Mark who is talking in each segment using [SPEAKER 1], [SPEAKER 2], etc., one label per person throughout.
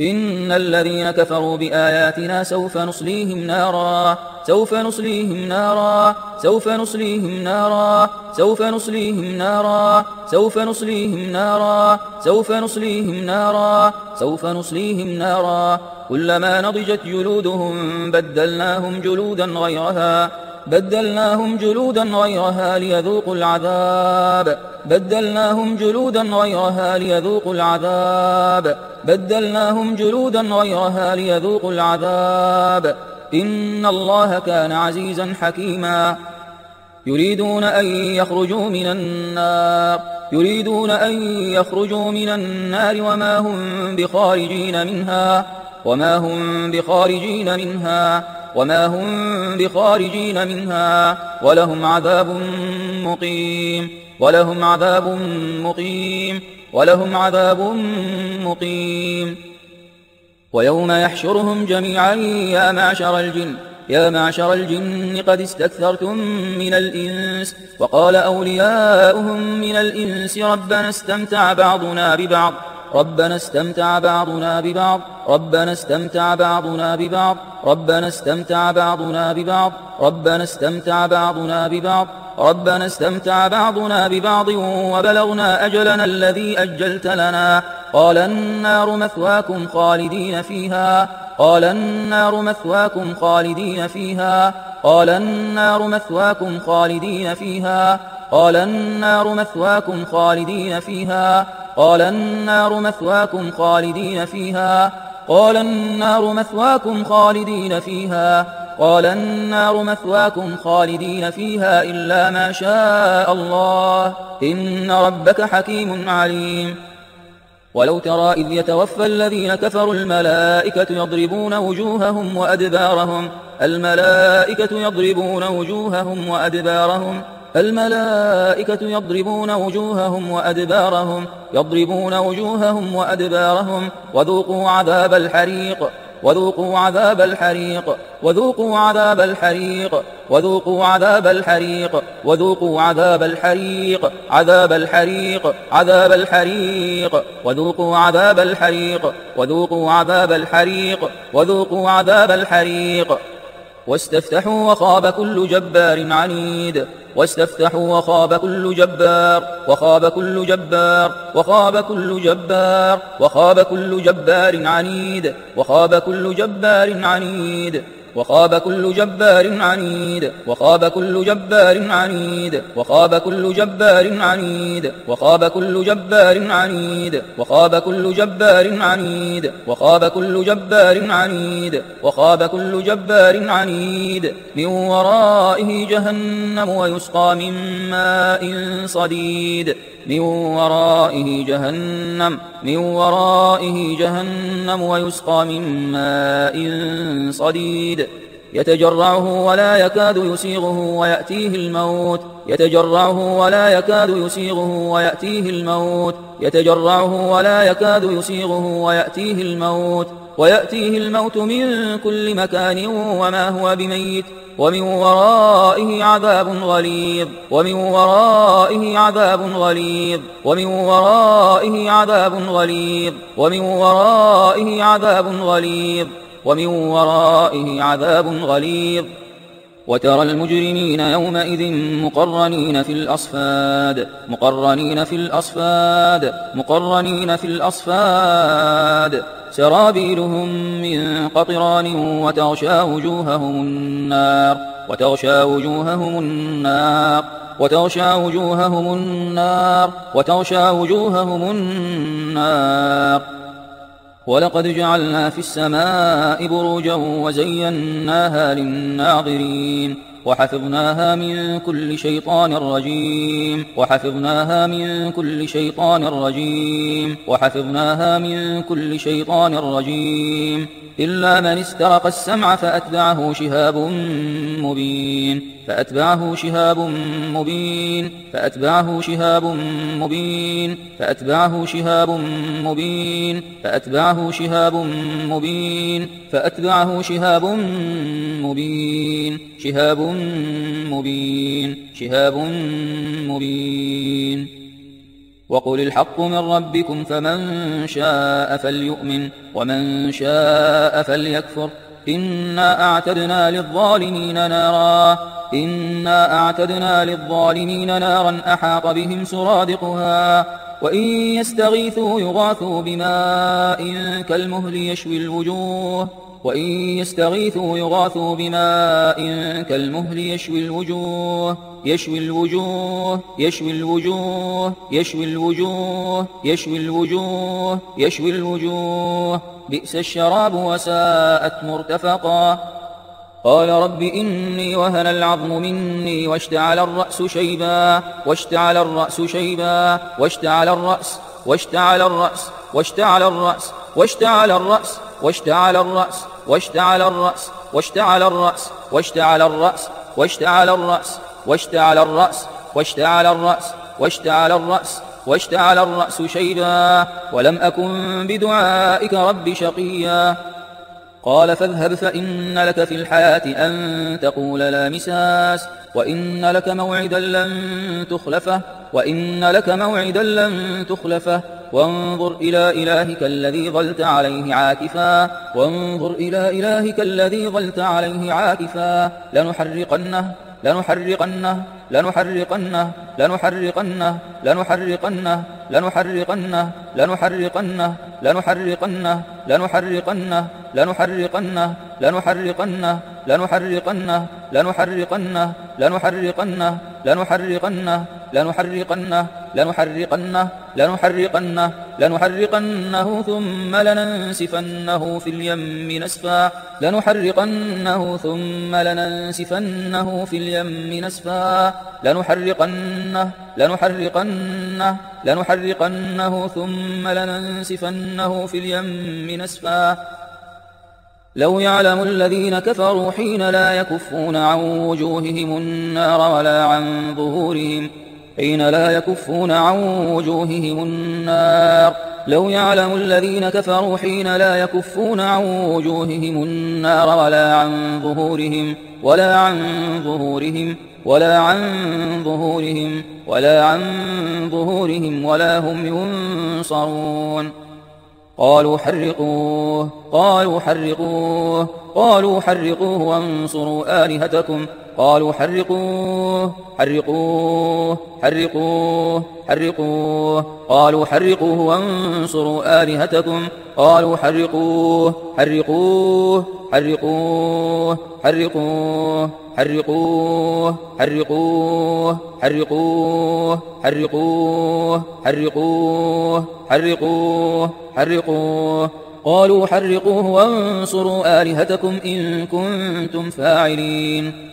[SPEAKER 1] إن الذين كفروا بآياتنا سوف نصليهم نارا سوف نصليهم نارا سوف نصليهم نارا سوف نصليهم نارا سوف نصليهم نارا سوف نصليهم نارا سوف نصليهم نارا كلما نضجت جلودهم بدلناهم جلودا غيرها ليذوقوا العذاب بدلناهم جلودا غيرها ليذوقوا العذاب بدلناهم جلودا غيرها ليذوقوا العذاب إن الله كان عزيزا حكيما يريدون أن يخرجوا من النار وما هم بخارجين منها ولهم عذاب مقيم ويوم يحشرهم جميعا يا معشر الجن قد استكثرتم من الإنس وقال أولياؤهم من الإنس ربنا استمتع بعضنا ببعض ربنا استمتع بعضنا ببعض ربنا استمتع بعضنا ببعض ربنا استمتع بعضنا ببعض ربنا استمتع بعضنا ببعض ربنا استمتع بعضنا ببعض وبلغنا أجلنا الذي أجلت لنا قال النار مثواكم خالدين فيها قال النار مثواكم خالدين فيها قال النار مثواكم خالدين فيها قال النار مثواكم خالدين فيها قال النار مثواكم خالدين فيها قال النار مثواكم خالدين فيها قال النار مثواكم خالدين فيها إلا ما شاء الله إن ربك حكيم عليم ولو ترى إذ يتوفى الذين كفروا الملائكة يضربون وجوههم وأدبارهم الملائكة يضربون وجوههم وأدبارهم الملائكة يضربون وجوههم وأدبارهم يضربون وجوههم وأدبارهم وذوقوا عذاب الحريق وذوقوا عذاب الحريق وذوقوا عذاب الحريق وذوقوا عذاب الحريق وذوقوا عذاب الحريق عذاب الحريق عذاب الحريق وذوقوا عذاب الحريق وذوقوا عذاب الحريق وذوقوا عذاب الحريق واستفتحوا وخاب كل جبار عنيد واستفتحوا وخاب كل جبار وخاب كل جبار وخاب كل جبار وخاب كل جبار عنيد وخاب كل جبار عنيد وخاب كل جبار عنيد وخاب كل جبار عنيد وخاب كل جبار عنيد وخاب كل جبار عنيد وخاب كل جبار عنيد وخاب كل جبار عنيد وخاب كل جبار عنيد من ورائه جهنم ويسقى من ماء صديد من ورائه جهنم ويسقى من ماء صديد يتجرعه ولا يكاد يسيغه ويأتيه الموت يتجرعه ولا يكاد يسيغه ويأتيه الموت يتجرعه ولا يكاد يسيغه ويأتيه الموت من كل مكان وما هو بميت ومن ورائه عذاب غليظ ومن ورائه عذاب غليظ ومن ورائه عذاب غليظ ومن ورائه عذاب غليظ ومن ورائه عذاب غليظ وترى المجرمين يومئذ مقرنين في الأصفاد سرابيلهم من قطران وتغشى وجوههم النار ولقد جعلنا في السماء بروجا وزيناها للناظرين وحفظناها من كل شيطان رجيم وحفظناها من كل شيطان رجيم وحفظناها من كل شيطان رجيم إلا من استرق السمع فأتبعه شهاب مبين فأتبعه شهاب مبين فأتبعه شهاب مبين فأتبعه شهاب مبين فأتبعه شهاب مبين فأتبعه شهاب مبين شهاب مبين شهاب مبين وقل الحق من ربكم فمن شاء فليؤمن ومن شاء فليكفر إنا أعتدنا للظالمين نارا أحاط بهم سرادقها وإن يستغيثوا يغاثوا بماء كالمهل يشوي الوجوه بئس الشراب وساءت مرتفقا قال رب إني وهن العظم مني واشتعل الرأس شيبا ولم أكن بدعائك رب شقيا قال فاذهب فإن لك في الحياة أن تقول لا مساس وإن لك موعدا لن تخلفه وانظر إلى إلهك الذي ظلت عليه عاكفا لنحرقنه ثم لننسفنه في اليم نسفا لو يعلم الذين كفروا حين لا يكفون عن وجوههم النار ولا عن ظهورهم لو يعلم الذين كفروا حين لا يكفون عن وجوههم النار ولا عن ظهورهم ولا هم ينصرون قالوا حرقوه وانصروا آلهتكم قالوا حرقوه وانصروا آلهتكم قالوا حرقوه وانصروا آلهتكم إن كنتم فاعلين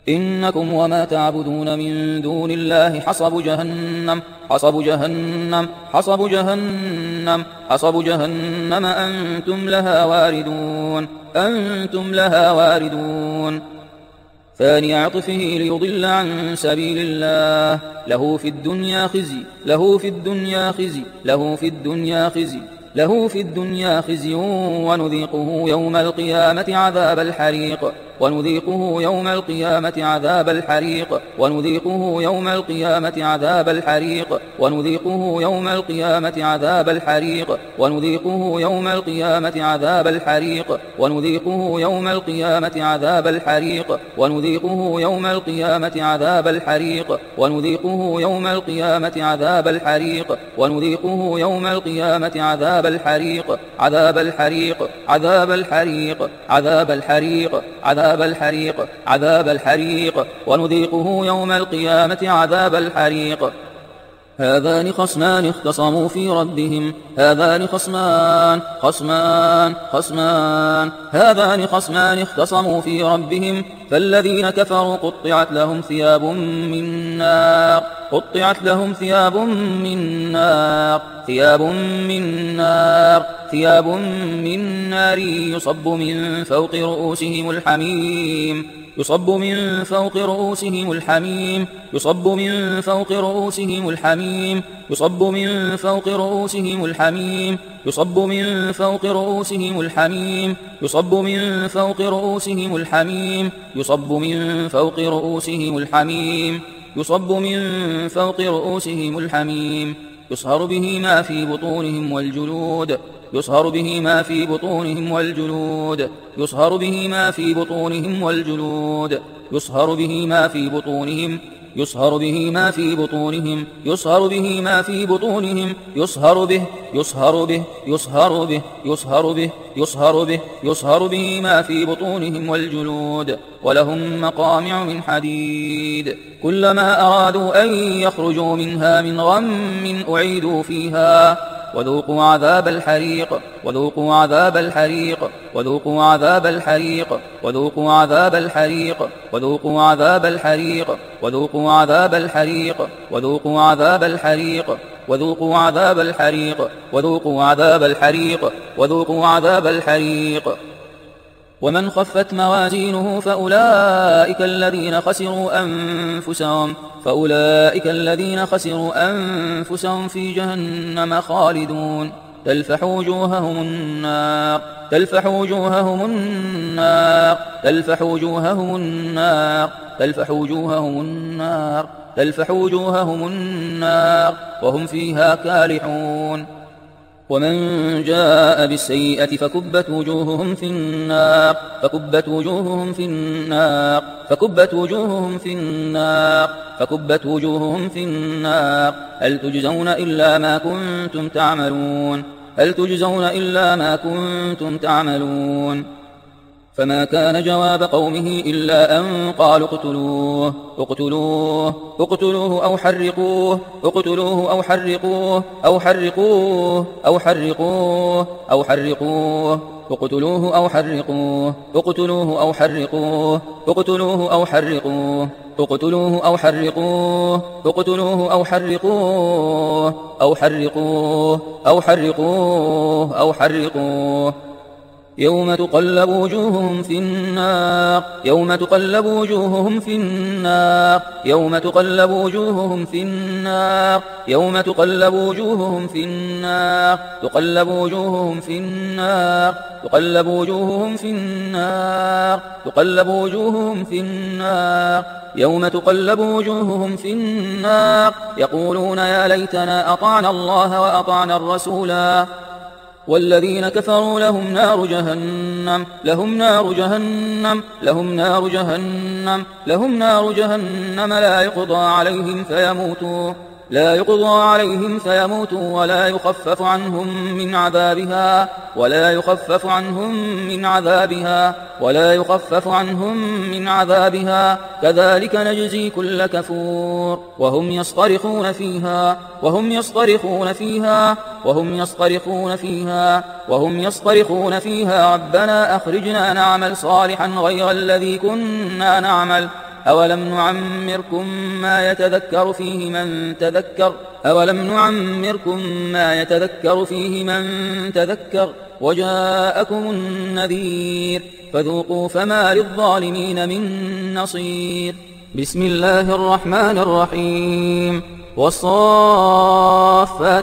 [SPEAKER 1] إنكم وما تعبدون من دون الله حصب جهنم أنتم لها واردون ثاني عطفه ليضل عن سبيل الله له في الدنيا خزي ونذيقه يوم القيامة عذاب الحريق ونذيقه يوم القيامة عذاب الحريق ونذيقه يوم القيامة عذاب الحريق ونذيقه يوم القيامة عذاب الحريق ونذيقه يوم القيامة عذاب الحريق ونذيقه يوم القيامة عذاب الحريق ونذيقه يوم القيامة عذاب الحريق ونذيقه يوم القيامة عذاب الحريق ونذيقه يوم القيامة عذاب الحريق عذاب الحريق عذاب الحريق عذاب الحريق عذاب الحريق عذاب الحريق ونذيقه يوم القيامة عذاب الحريق هذان خصمان اختصموا في ربهم هذان خصمان اختصموا في ربهم فالذين كفروا قطعت لهم ثياب من نار يصب من فوق رؤوسهم الحميم يصب من فوق رؤوسهم الحميم يصب من فوق رؤوسهم الحميم يصب من فوق رؤوسهم الحميم يصب من فوق رؤوسهم الحميم يصب من فوق رؤوسهم الحميم يصب من فوق رؤوسهم الحميم يصب من فوق رؤوسهم الحميم يصهر به ما في بطونهم والجلود يصهر به ما في بطونهم والجلود يصهر به ما في بطونهم والجلود يصهر به ما في بطونهم يصهر به ما في بطونهم يصهر به ما في بطونهم يصهر به يصهر به يصهر به يصهر به يصهر به يصهر به ما في بطونهم والجلود ولهم مقامع من حديد كلما أرادوا أن يخرجوا منها من غم أعيدوا فيها وذوقوا عذاب الحريق وذوقوا عذاب الحريق وذوقوا عذاب الحريق وذوقوا عذاب الحريق وذوقوا عذاب الحريق وذوقوا عذاب الحريق وذوقوا عذاب الحريق وذوقوا عذاب الحريق وذوقوا عذاب الحريق وذوقوا عذاب الحريق ومن خفت موازينه فأولئك الذين خسروا أنفسهم في جهنم خالدون تلفح وجوههم النار تلفح وجوههم النار تلفح وجوههم النار تلفح وجوههم النار تلفح وجوههم النار وهم فيها كالحون ومن جاء بالسيئة فكبت وجوههم في النار فكبت وجوههم في النار فكبت وجوههم في النار فكبت وجوههم في النار هل تجزون إلا ما كنتم تعملون هل تجزون إلا ما كنتم تعملون فما كان جواب قومه إلا أن قالوا اقتلوه اقتلوه اقتلوه أو حرقوه اقتلوه أو حرقوه أو حرقوه أو حرقوه أو حرقوه اقتلوه أو حرقوه اقتلوه أو حرقوه اقتلوه أو حرقوه اقتلوه أو حرقوه اقتلوه أو حرقوه أو حرقوه أو حرقوه أو حرقوه يوم تقلب وجوههم في النار يوم تقلب وجوههم في النار يوم تقلب وجوههم في النار يوم تقلب وجوههم في النار تقلب وجوههم في النار تقلب وجوههم في النار تقلب وجوههم في النار يوم تقلب وجوههم في النار يقولون يا ليتنا أطعنا الله وأطعنا الرسولا والذين كفروا لهم نار جهنم لهم نار جهنم لهم نار جهنم لهم نار جهنم لا يقضى عليهم فيموتوا لا يقضى عليهم فيموتوا ولا يخفف عنهم من عذابها ولا يخفف عنهم من عذابها ولا يخفف عنهم من عذابها كذلك نجزي كل كفور وهم يصطرخون فيها وهم يصطرخون فيها وهم يصطرخون فيها وهم يصطرخون فيها ربنا أخرجنا نعمل صالحا غير الذي كنا نعمل أولم نعمركم ما يتذكر فيه من تذكر أولم نعمركم ما يتذكر فيه من تذكر وجاءكم النذير فذوقوا فما للظالمين من نصير بسم الله الرحمن الرحيم والصافات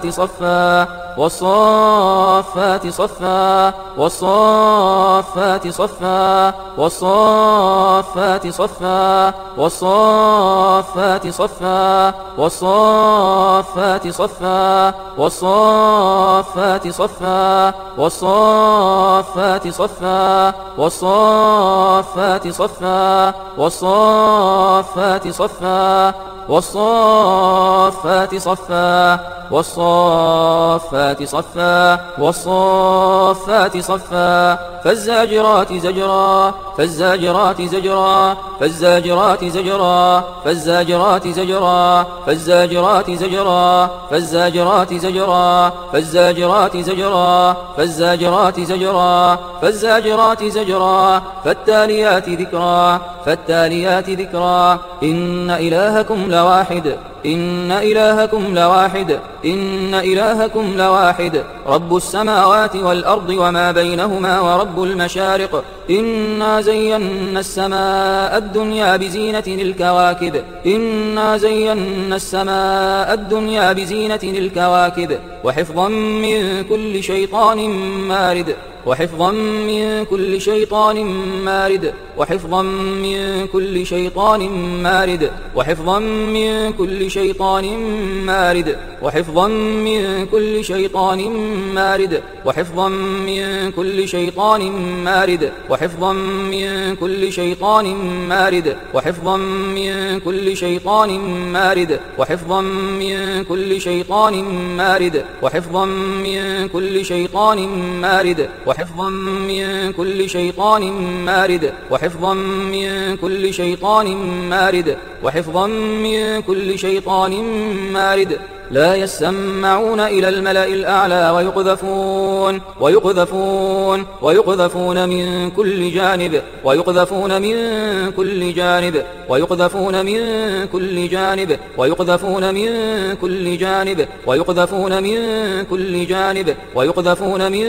[SPEAKER 1] صفا والصافات صفا والصافات صفا والصافات صفا والصافات صفا والصافات صفا والصافات صفا والصافات صفا والصافات صفا والصافات صفا والصافات صفا والصافات صفا والصافات صفا فالزاجرات زجرا فالزاجرات زجرا فالزاجرات زجرا فالزاجرات زجرا فالزاجرات زجرا فالزاجرات زجرا فالزاجرات زجرا فالزاجرات زجرا فالزاجرات زجرا فالتاليات ذكرا فالتاليات ذكرا إن إلهكم لواحد إن إلهكم لواحد إن إلهكم لواحد رب السماوات والأرض وما بينهما ورب المشارق إنا زينا السماء الدنيا بزينة الكواكب إنا زينا السماء الدنيا بزينة الكواكب وحفظا من كل شيطان مارد وحفظا من كل شيطان مارد وحفظا من كل شيطان مارد وحفظا من كل شيطان مارد وحفظا من كل شيطان مارد وحفظا من كل شيطان مارد وحفظا من كل شيطان مارد وحفظا من كل شيطان مارد وحفظا من كل شيطان مارد وحفظا من كل شيطان مارد وحفظا من كل شيطان مارد وحفظا من كل شيطان مارد وحفظا من كل شيطان مارد لا يسمعون إلى الملأ الأعلى ويقذفون من كل جانب ويقذفون من كل جانب ويقذفون من كل جانب ويقذفون من كل جانب ويقذفون من كل جانب ويقذفون من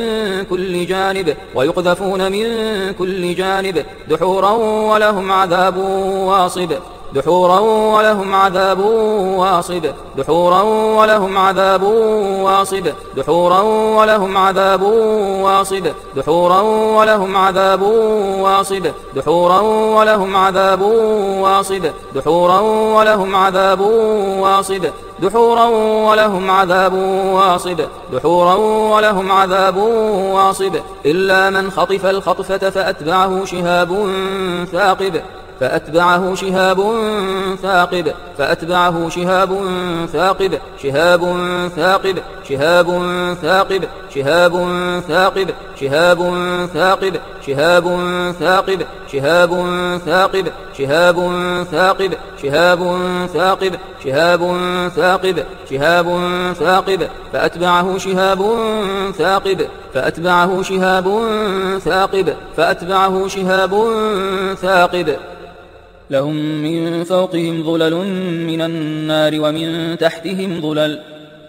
[SPEAKER 1] كل جانب ويقذفون من كل جانب دحورا ولهم عذاب واصب دحورا ولهم عذاب واصب دحورا ولهم عذاب واصب دحورا ولهم عذاب واصب دحورا ولهم عذاب واصب دحورا ولهم عذاب واصب دحورا ولهم عذاب واصب دحورا ولهم عذاب واصب دحورا ولهم عذاب واصب إلا من خطف الخطفة فأتبعه شهاب ثاقب فأتبعه شهاب ثاقب فأتبعه شهاب ثاقب شهاب ثاقب شهاب ثاقب شهاب ثاقب شهاب ثاقب شهاب ثاقب شهاب ثاقب شهاب ثاقب شهاب ثاقب شهاب ثاقب شهاب ثاقب فأتبعه شهاب ثاقب فأتبعه شهاب ثاقب فأتبعه شهاب ثاقب لهم من فوقهم ظلل من النار ومن تحتهم ظلل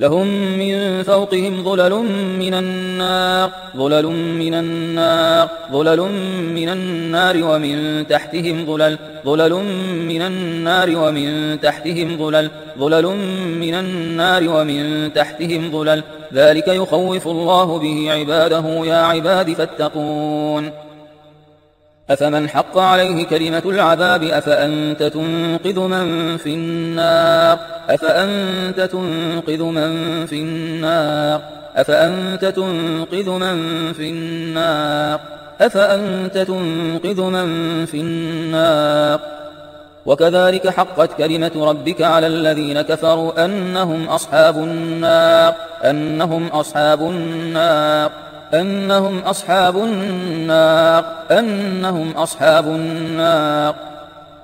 [SPEAKER 1] لهم من فوقهم ظلل من النار ظلل من النار ظلل من النار ومن تحتهم ظلل ظلل من النار ومن تحتهم ظلل ظلل من النار ومن تحتهم ظلل ذلك يخوف الله به عباده يا عباد فاتقون أفمن حق عليه كلمة العذاب أفأنت تنقذ من في النار أفأنت تنقذ من في النار أفأنت تنقذ من في النار أفأنت تنقذ من في النار وكذلك حقت كلمة ربك على الذين كفروا أنهم أصحاب النار أنهم أصحاب النار أنهم أصحاب النار أنهم أصحاب النار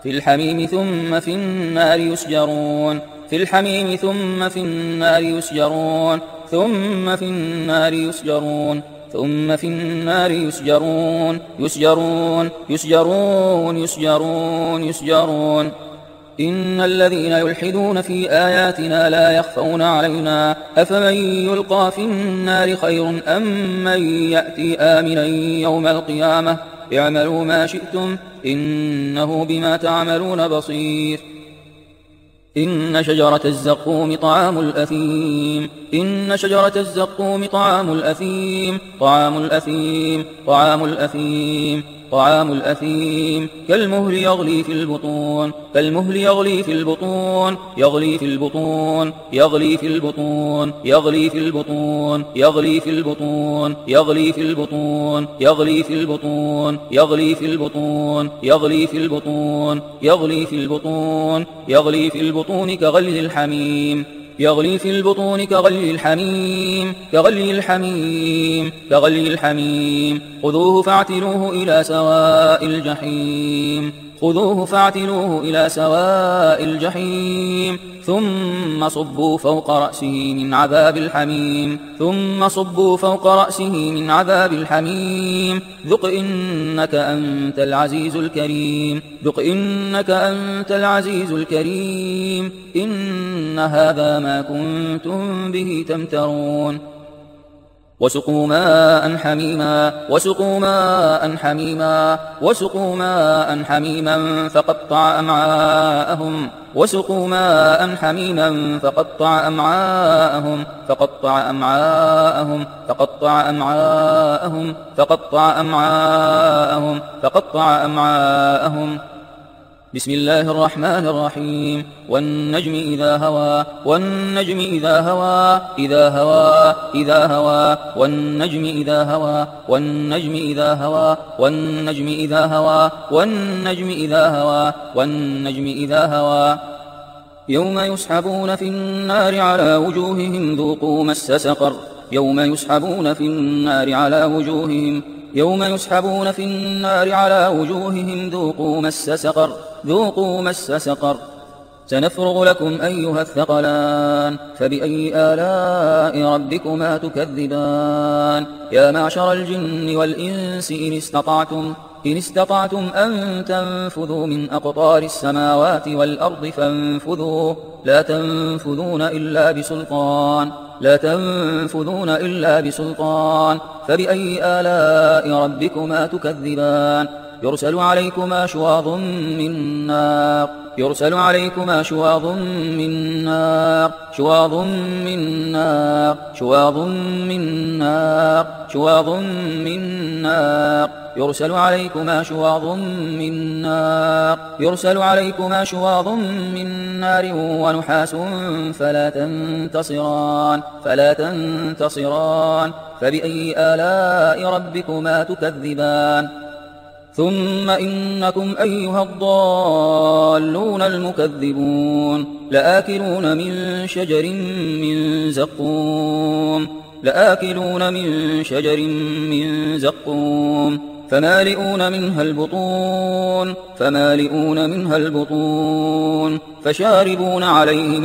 [SPEAKER 1] في الحميم ثم في النار يسجرون في الحميم ثم في النار يسجرون ثم في النار يسجرون ثم في النار يسجرون يسجرون يسجرون يسجرون يسجرون إن الذين يلحدون في آياتنا لا يخفون علينا أفمن يلقى في النار خير أم من يأتي آمنا يوم القيامة اعملوا ما شئتم إنه بما تعملون بصير إن شجرة الزقوم طعام الأثيم إن شجرة الزقوم طعام الأثيم طعام الأثيم طعام الأثيم طعام الأثيم كالمهل يغلي في البطون كالمهل يغلي في البطون يغلي في البطون يغلي في البطون يغلي في البطون يغلي في البطون يغلي في البطون يغلي في البطون يغلي في البطون يغلي في البطون يغلي في البطون يغلي في البطون كغلي الحميم يغلي في البطون كغلي الحميم كغلي الحميم كغلي الحميم خذوه فاعتلوه إلى سواء الجحيم خذوه فاعتلوه إلى سواء الجحيم ثم صبوا فوق رأسه من عذاب الحميم ثم صبوا فوق رأسه من عذاب الحميم ذق إنك أنت العزيز الكريم ذق إنك أنت العزيز الكريم إن هذا ما كنتم به تمترون وسقوا ماء حميما وسقوا ماء حميما وسقوا ماء حميما فقطع أمعاءهم وسقوا ماء حميما فقطع أمعاءهم فقطع أمعاءهم فقطع أمعاءهم فقطع أمعاءهم فقطع أمعاءهم. بسم الله الرحمن الرحيم. والنجم إذا هوى والنجم إذا هوى إذا هوى إذا هوى والنجم إذا هوى والنجم إذا هوى والنجم إذا هوى والنجم إذا هوى والنجم إذا هوى. يوم يسحبون في النار على وجوههم ذوقوا مس سقر يوم يسحبون في النار على وجوههم يوم يسحبون في النار على وجوههم ذوقوا مس سقر ذوقوا مس سقر. سنفرغ لكم أيها الثقلان فبأي آلاء ربكما تكذبان. يا معشر الجن والإنس إن استطعتم أن تنفذوا من أقطار السماوات والأرض فانفذوا لا تنفذون إلا بسلطان لا تنفذون إلا بسلطان. فبأي آلاء ربكما تكذبان. يرسل عليكما شواظ من نار يرسل عليكما شواظ من نار شواظ من نار شواظ من نار شواظ من نار يرسل عليكما شواظ من نار يرسل عليكما شواظ من نار ونحاس فلا تنتصران. فبأي آلاء ربكما تكذبان. ثم إنكم أيها الضالون المكذبون لآكلون من شجر من زقوم لآكلون من شجر من زقوم فمالئون منها البطون فشاربون عليه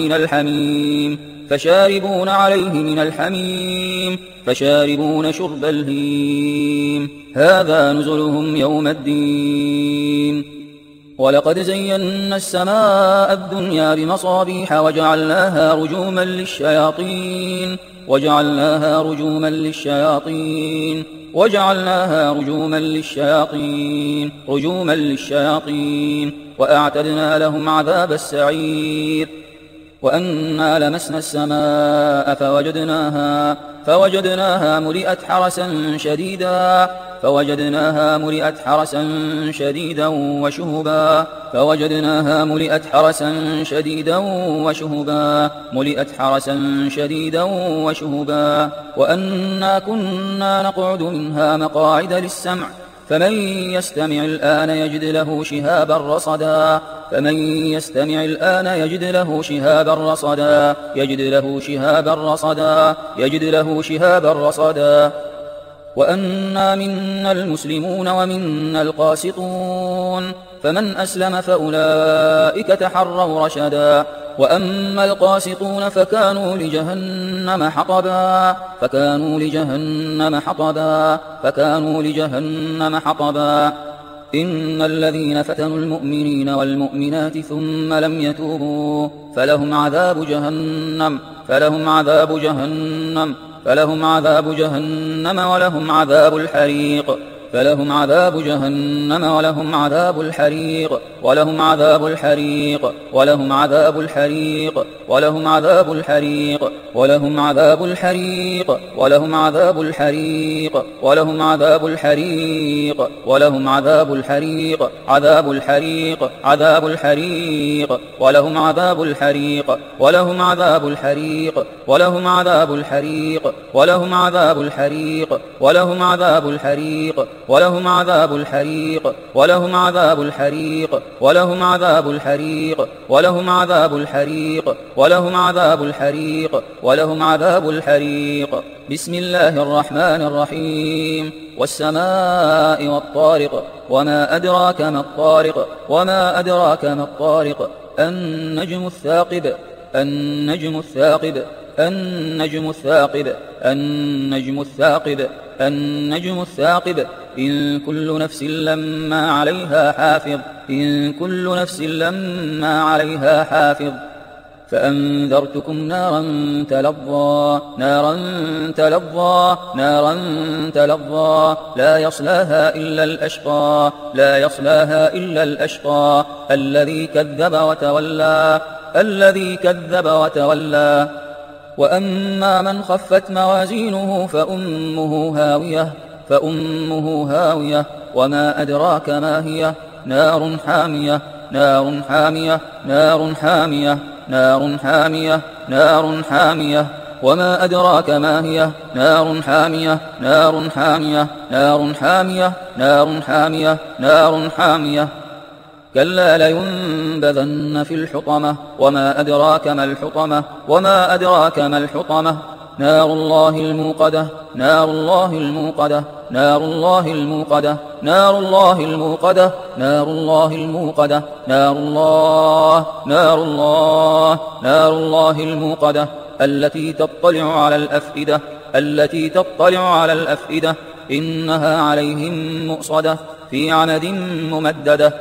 [SPEAKER 1] من الحميم فشاربون شرب الهيم هذا نزلهم يوم الدين. ولقد زينا السماء الدنيا بمصابيح وجعلناها رجوما للشياطين وأعتدنا لهم عذاب السعير. وأنا لمسنا السماء فوجدناها ملئت حرسا شديدا وشهبا وأنا كنا نقعد منها مقاعد للسمع فمن يستمع الآن يجد له شهابا رصدا. وأنا منا المسلمون ومنا القاسطون فمن أسلم فأولئك تحروا رشدا. وأما القاسطون فكانوا لجهنم حطبا. إن الذين فتنوا المؤمنين والمؤمنات ثم لم يتوبوا فلهم عذاب جهنم ولهم عذاب الحريق ولهم عذاب الحريق ولهم عذاب الحريق ولهم عذاب الحريق ولهم عذاب الحريق ولهم عذاب الحريق ولهم عذاب الحريق ولهم عذاب الحريق ولهم عذاب الحريق ولهم عذاب الحريق عذاب الحريق عذاب الحريق ولهم عذاب الحريق ولهم عذاب الحريق ولهم عذاب الحريق ولهم عذاب الحريق ولهم عذاب الحريق ولهم عذاب الحريق ولهم عذاب الحريق ولهم عذاب الحريق ولهم عذاب الحريق ولهم عذاب الحريق ولهم عذاب الحريق. بسم الله الرحمن الرحيم. والسماء والطارق وما أدراك ما الطارق النجم الثاقب النجم الثاقب النجم الثاقب النجم الثاقب النجم الثاقب. إن كل نفس لما عليها حافظ فأنذرتكم نارا تلظى نارا تلظى نارا تلظى لا يصلاها إلا الأشقى لا يصلاها إلا الأشقى الذي كذب وتولى الذي كذب وتولى وأما من خفت موازينه فأمه هاوية وما أدراك ما هي نار حامية نار حامية نار حامية نار حامية نار حامية وما أدراك ما هي نار حامية نار حامية نار حامية نار حامية نار حامية كلا لينبذن في الحطمة وما أدراك ما الحطمة وما أدراك ما الحطمة نار الله الموقدة نار الله الموقدة نار الله الموقدة نار الله الموقدة نار الله الموقدة نار الله نار الله نار الله الموقدة التي تطلع على الأفئدة التي تطلع على الأفئدة إنها عليهم مؤصدة في عمد ممددة